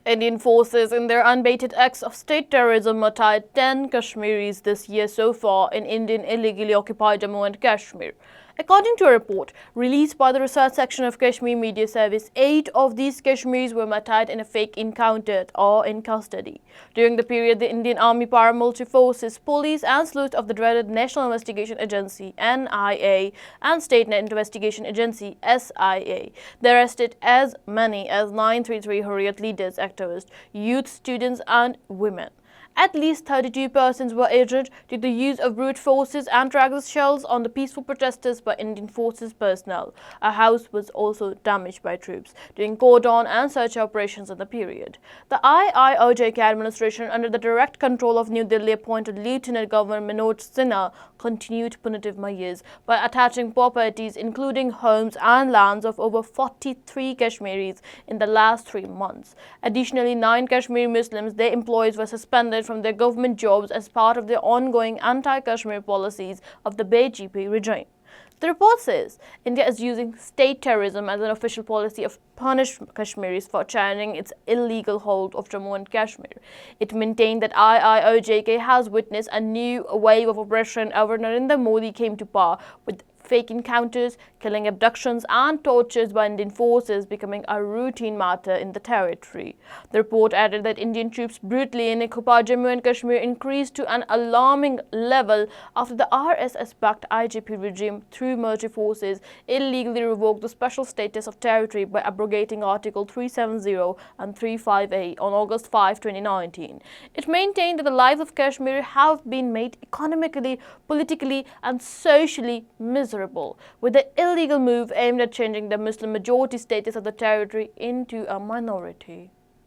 Indian forces, in their unabated acts of state terrorism, martyred 10 Kashmiris this year so far in Indian illegally occupied Jammu and Kashmir. According to a report released by the research section of Kashmir Media Service, 8 of these Kashmiris were martyred in a fake encounter or in custody. During the period, the Indian Army paramilitary forces, police and sleuths of the dreaded National Investigation Agency (NIA) and State Investigation Agency SIA, they arrested as many as 933 Hurriyat leaders, activists, youth, students and women. At least 32 persons were injured due to the use of brute forces and tractor shells on the peaceful protesters by Indian forces personnel. A house was also damaged by troops during cordon and search operations in the period. The IIOJK administration, under the direct control of New Delhi appointed Lieutenant Governor Manoj Sinha, continued punitive measures by attaching properties including homes and lands of over 43 Kashmiris in the last 3 months. Additionally, 9 Kashmiri Muslims, their employees, were suspended from their government jobs as part of the ongoing anti-Kashmir policies of the BJP regime. The report says India is using state terrorism as an official policy of punish Kashmiris for challenging its illegal hold of Jammu and Kashmir. It maintained that IIOJK has witnessed a new wave of oppression ever Narendra Modi came to power, with fake encounters, killing, abductions and tortures by Indian forces becoming a routine matter in the territory. The report added that Indian troops brutally in occupied Jammu and Kashmir increased to an alarming level after the RSS-backed IGP regime, through military forces, illegally revoked the special status of territory by abrogating Article 370 and 35A on August 5, 2019. It maintained that the lives of Kashmir have been made economically, politically and socially miserable, with the illegal move aimed at changing the Muslim majority status of the territory into a minority.